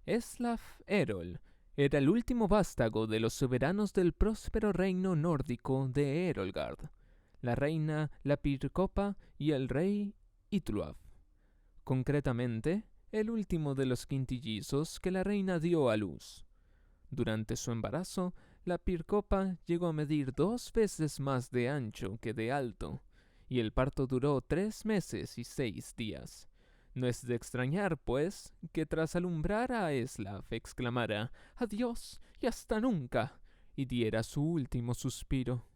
Eslaf Erol era el último vástago de los soberanos del próspero reino nórdico de Erolgard, la reina Lapircopa y el rey Itluaf. Concretamente, el último de los quintillizos que la reina dio a luz. Durante su embarazo, la Pircopa llegó a medir 2 veces más de ancho que de alto, y el parto duró 3 meses y 6 días. No es de extrañar, pues, que tras alumbrar a Eslaf exclamara «¡Adiós y hasta nunca!» y diera su último suspiro.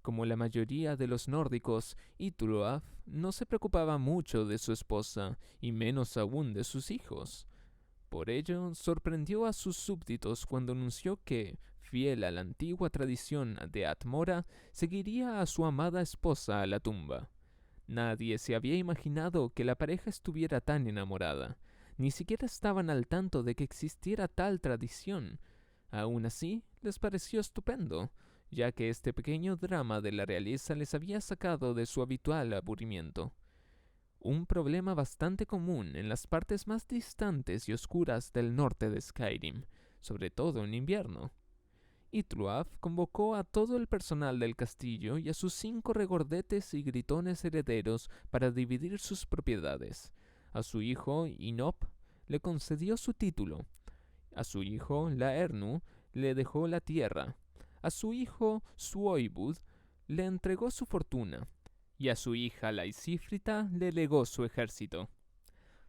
Como la mayoría de los nórdicos, Itluaf no se preocupaba mucho de su esposa, y menos aún de sus hijos. Por ello, sorprendió a sus súbditos cuando anunció que, fiel a la antigua tradición de Atmora, seguiría a su amada esposa a la tumba. Nadie se había imaginado que la pareja estuviera tan enamorada. Ni siquiera estaban al tanto de que existiera tal tradición. Aún así, les pareció estupendo, ya que este pequeño drama de la realeza les había sacado de su habitual aburrimiento. Un problema bastante común en las partes más distantes y oscuras del norte de Skyrim, sobre todo en invierno. Itluaf convocó a todo el personal del castillo y a sus 5 regordetes y gritones herederos para dividir sus propiedades. A su hijo, Inop, le concedió su título. A su hijo, Laernu, le dejó la tierra. A su hijo, Suoibud, le entregó su fortuna. Y a su hija, Laisífrita, le legó su ejército.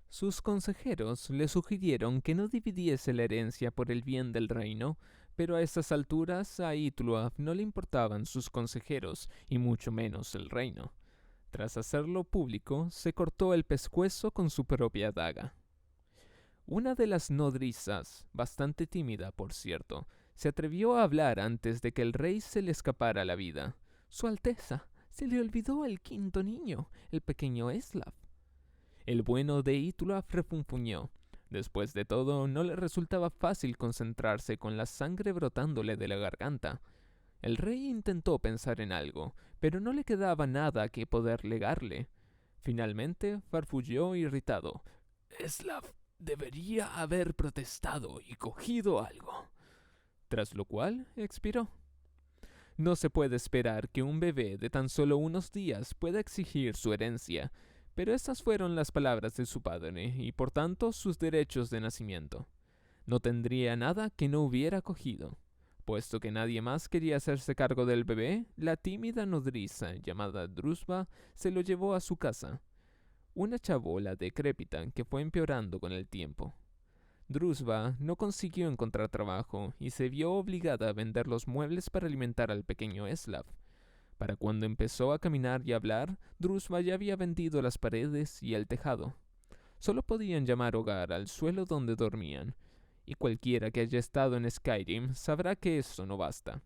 Sus consejeros le sugirieron que no dividiese la herencia por el bien del reino, pero a estas alturas a Itluaf no le importaban sus consejeros, y mucho menos el reino. Tras hacerlo público, se cortó el pescuezo con su propia daga. Una de las nodrizas, bastante tímida por cierto, se atrevió a hablar antes de que el rey se le escapara la vida. «Su Alteza, se le olvidó el quinto niño, el pequeño Eslaf». El bueno de Itluaf refunfuñó. Después de todo, no le resultaba fácil concentrarse con la sangre brotándole de la garganta. El rey intentó pensar en algo, pero no le quedaba nada que poder legarle. Finalmente, farfulló irritado. «Eslaf debería haber protestado y cogido algo». Tras lo cual, expiró. No se puede esperar que un bebé de tan solo unos días pueda exigir su herencia, pero estas fueron las palabras de su padre y por tanto sus derechos de nacimiento. No tendría nada que no hubiera cogido. Puesto que nadie más quería hacerse cargo del bebé, la tímida nodriza llamada Drusva se lo llevó a su casa. Una chabola decrépita que fue empeorando con el tiempo. Drusva no consiguió encontrar trabajo y se vio obligada a vender los muebles para alimentar al pequeño Eslaf. Para cuando empezó a caminar y hablar, Drusva ya había vendido las paredes y el tejado. Solo podían llamar hogar al suelo donde dormían, y cualquiera que haya estado en Skyrim sabrá que eso no basta.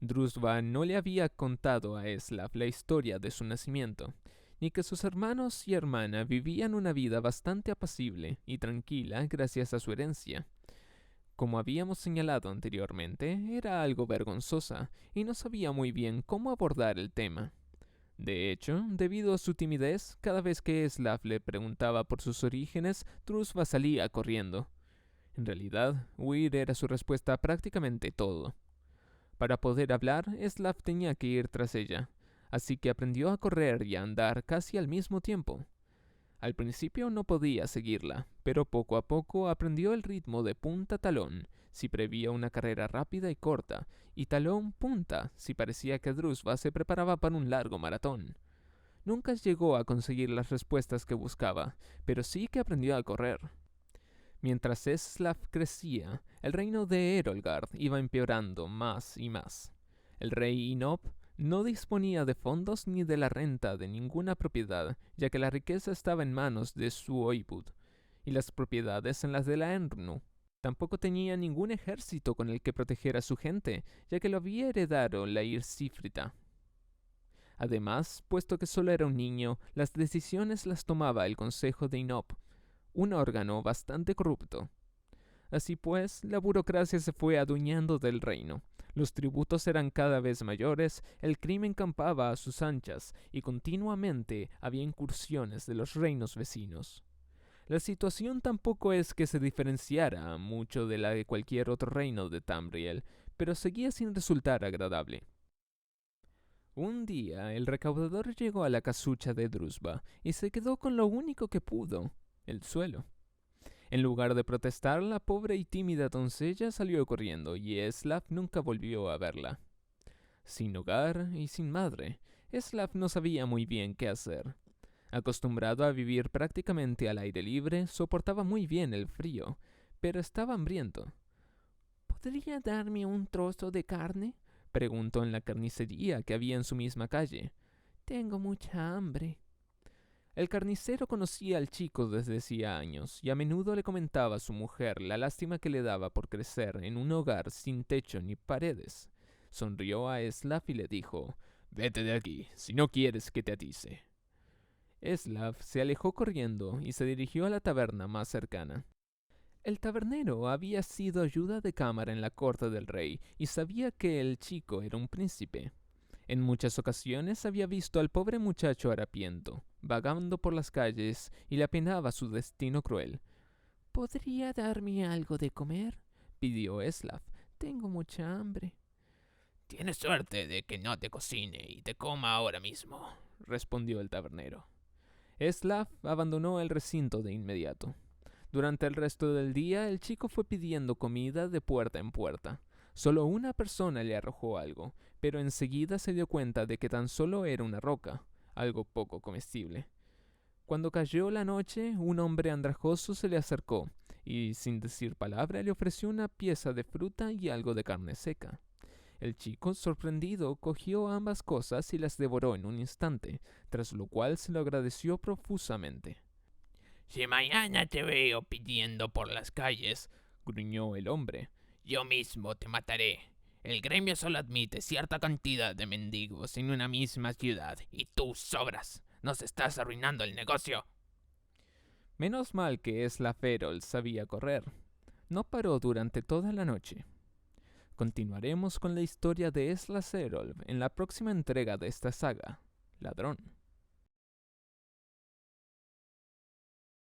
Drusva no le había contado a Eslaf la historia de su nacimiento, ni que sus hermanos y hermana vivían una vida bastante apacible y tranquila gracias a su herencia. Como habíamos señalado anteriormente, era algo vergonzosa y no sabía muy bien cómo abordar el tema. De hecho, debido a su timidez, cada vez que Eslaf le preguntaba por sus orígenes, Drusva salía corriendo. En realidad, huir era su respuesta a prácticamente todo. Para poder hablar, Eslaf tenía que ir tras ella, así que aprendió a correr y a andar casi al mismo tiempo. Al principio no podía seguirla, pero poco a poco aprendió el ritmo de punta talón si prevía una carrera rápida y corta, y talón punta si parecía que Drusva se preparaba para un largo maratón. Nunca llegó a conseguir las respuestas que buscaba, pero sí que aprendió a correr. Mientras Eslaf crecía, el reino de Erolgard iba empeorando más y más. El rey Inop no disponía de fondos ni de la renta de ninguna propiedad, ya que la riqueza estaba en manos de Suoibud, y las propiedades en las de Laernu. Tampoco tenía ningún ejército con el que proteger a su gente, ya que lo había heredado la Irsífrita. Además, puesto que solo era un niño, las decisiones las tomaba el consejo de Inop, un órgano bastante corrupto. Así pues, la burocracia se fue adueñando del reino. Los tributos eran cada vez mayores, el crimen campaba a sus anchas y continuamente había incursiones de los reinos vecinos. La situación tampoco es que se diferenciara mucho de la de cualquier otro reino de Tamriel, pero seguía sin resultar agradable. Un día, el recaudador llegó a la casucha de Drusva y se quedó con lo único que pudo, el suelo. En lugar de protestar, la pobre y tímida doncella salió corriendo y Eslav nunca volvió a verla. Sin hogar y sin madre, Eslav no sabía muy bien qué hacer. Acostumbrado a vivir prácticamente al aire libre, soportaba muy bien el frío, pero estaba hambriento. ¿Podría darme un trozo de carne?, preguntó en la carnicería que había en su misma calle. Tengo mucha hambre. El carnicero conocía al chico desde hacía años y a menudo le comentaba a su mujer la lástima que le daba por crecer en un hogar sin techo ni paredes. Sonrió a Eslav y le dijo: «Vete de aquí, si no quieres que te atice». Eslav se alejó corriendo y se dirigió a la taberna más cercana. El tabernero había sido ayuda de cámara en la corte del rey y sabía que el chico era un príncipe. En muchas ocasiones había visto al pobre muchacho harapiento, vagando por las calles, y le apenaba su destino cruel. «¿Podría darme algo de comer?», pidió Eslav. «Tengo mucha hambre». «Tienes suerte de que no te cocine y te coma ahora mismo», respondió el tabernero. Eslav abandonó el recinto de inmediato. Durante el resto del día, el chico fue pidiendo comida de puerta en puerta. Solo una persona le arrojó algo, pero enseguida se dio cuenta de que tan solo era una roca, algo poco comestible. Cuando cayó la noche, un hombre andrajoso se le acercó y, sin decir palabra, le ofreció una pieza de fruta y algo de carne seca. El chico, sorprendido, cogió ambas cosas y las devoró en un instante, tras lo cual se lo agradeció profusamente. «Si mañana te veo pidiendo por las calles», gruñó el hombre, «yo mismo te mataré. El gremio solo admite cierta cantidad de mendigos en una misma ciudad y tú sobras. Nos estás arruinando el negocio». Menos mal que Eslav Erol sabía correr. No paró durante toda la noche. Continuaremos con la historia de Eslav Erol en la próxima entrega de esta saga, Ladrón.